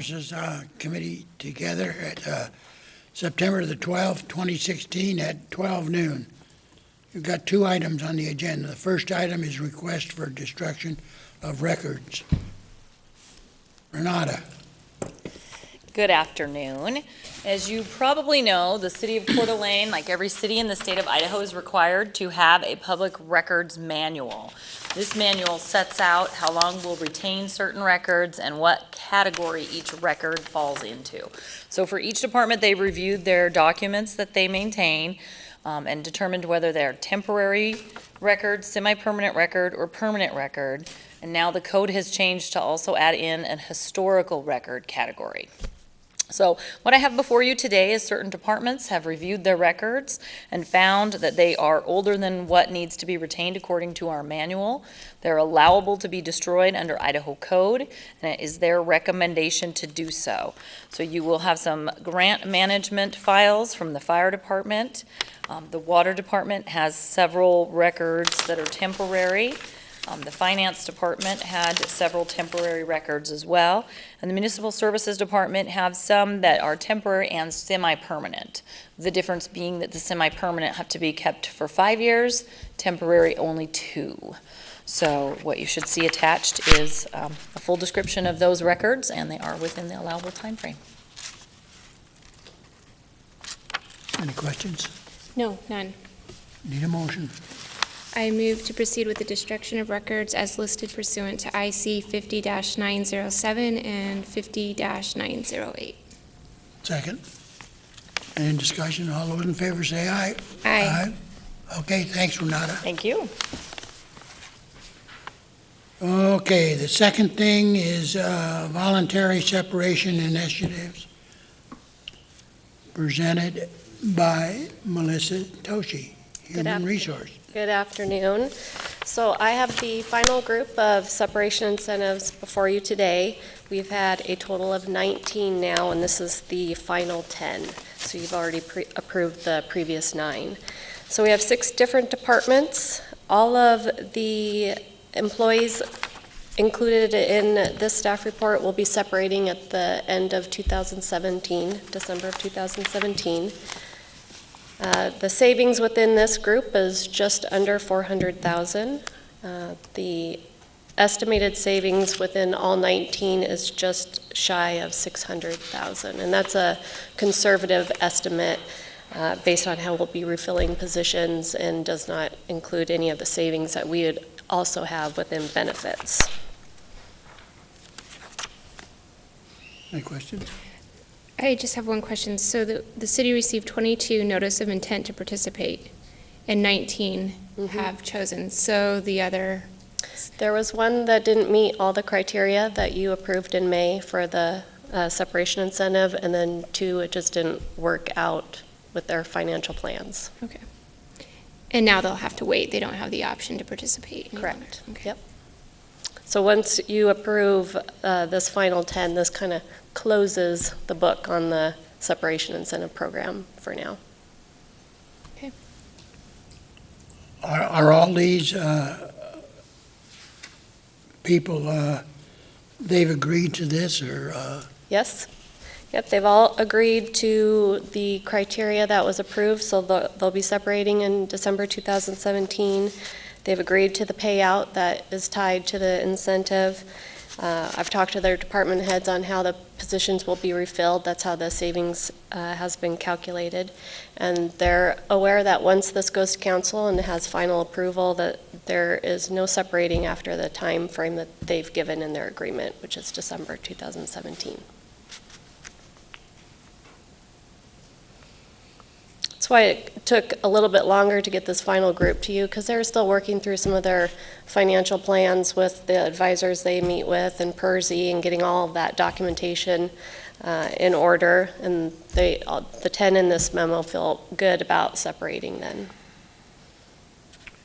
Services Committee together at September the 12th, 2016 at 12 noon. You've got two items on the agenda. The first item is request for destruction of records. Renata. Good afternoon. As you probably know, the city of Coeur d'Alene, like every city in the state of Idaho, is required to have a public records manual. This manual sets out how long we'll retain certain records and what category each record falls into. So for each department, they reviewed their documents that they maintain and determined whether they're temporary record, semi-permanent record, or permanent record. And now the code has changed to also add in an historical record category. So what I have before you today is certain departments have reviewed their records and found that they are older than what needs to be retained according to our manual. They're allowable to be destroyed under Idaho code, and it is their recommendation to do so. So you will have some grant management files from the fire department. The water department has several records that are temporary. The finance department had several temporary records as well. And the municipal services department have some that are temporary and semi-permanent. The difference being that the semi-permanent have to be kept for 5 years, temporary only 2. So what you should see attached is a full description of those records, and they are within the allowable time frame. Any questions? No, none. Need a motion? I move to proceed with the destruction of records as listed pursuant to IC 50-907 and 50-908. Second. Any discussion? All those in favor say aye. Aye. Okay, thanks, Renata. Thank you. Okay, the second thing is voluntary separation initiatives presented by Melissa Toshi, Human Resource. Good afternoon. So I have the final group of separation incentives before you today. We've had a total of 19 now, and this is the final 10. So you've already approved the previous 9. So we have 6 different departments. All of the employees included in this staff report will be separating at the end of 2017, December of 2017. The savings within this group is just under $400,000. The estimated savings within all 19 is just shy of $600,000, and that's a conservative estimate based on how we'll be refilling positions and does not include any of the savings that we would also have within benefits. Any questions? I just have one question. So the city received 22 notice of intent to participate, and 19 have chosen. So the other... There was one that didn't meet all the criteria that you approved in May for the separation incentive, and then 2, it just didn't work out with their financial plans. Okay. And now they'll have to wait. They don't have the option to participate anymore. Correct. Okay. Yep. So once you approve this final 10, this kind of closes the book on the separation incentive program for now. Okay. Are all these people, they've agreed to this, or? Yes. Yep, they've all agreed to the criteria that was approved, so they'll be separating in December 2017. They've agreed to the payout that is tied to the incentive. I've talked to their department heads on how the positions will be refilled. That's how the savings has been calculated. And they're aware that once this goes to council and has final approval, that there is no separating after the time frame that they've given in their agreement, which is December 2017. That's why it took a little bit longer to get this final group to you, because they're still working through some of their financial plans with the advisors they meet with and PERSI and getting all of that documentation in order. And the 10 in this memo feel good about separating then.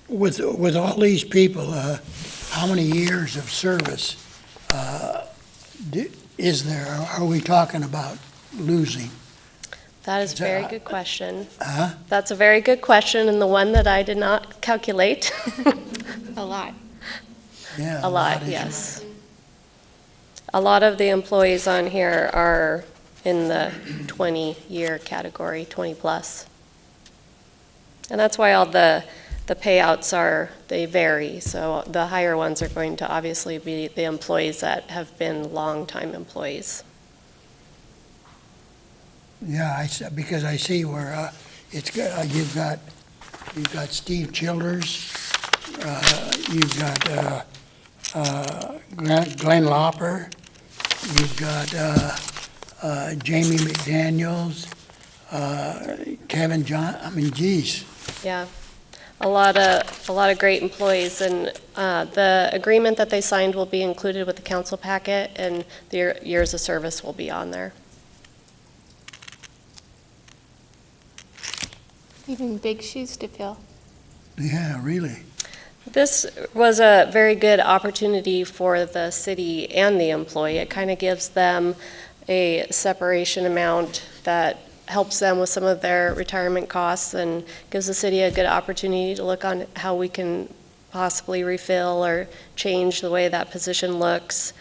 With all these people, how many years of service is there? Are we talking about losing? That is a very good question. Huh? That's a very good question, and the one that I did not calculate. A lot. Yeah. A lot, isn't yes. A lot of the employees on here are in the 20-year category, 20-plus. And that's why all the payouts they vary. So the higher ones are going to obviously be the employees that have been longtime employees. Yeah, because I see where it's good. You've got Steve Childers, you've got Glenn Lauper, you've got Jamie McDaniels, Kevin John. I mean, geez. Yeah, a lot of great employees, and the agreement that they signed will be included with the council packet, and their years of service will be on there. Even big shoes to fill. Yeah, really. This was a very good opportunity for the city and the employee. It kind of gives them a separation amount that helps them with some of their retirement costs and gives the city a good opportunity to look on how we can possibly refill or change the way that position looks.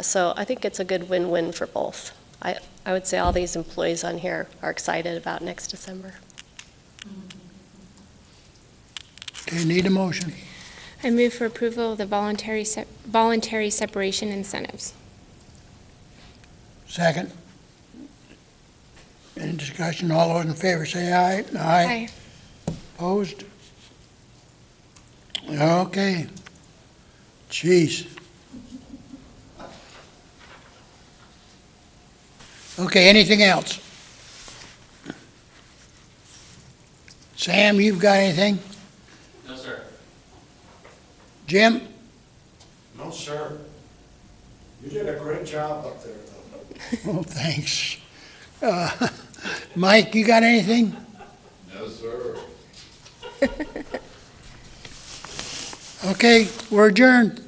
So I think it's a good win-win for both. I would say all these employees on here are excited about next December. Okay, need a motion. I move for approval of the voluntary separation incentives. Second. Any discussion? All those in favor say aye. Aye. Opposed? Okay. Jeez. Okay, anything else? Sam, you've got anything? No, sir. Jim? No, sir. You did a great job up there, though. Oh, thanks. Mike, you got anything? No, sir. Okay, we're adjourned.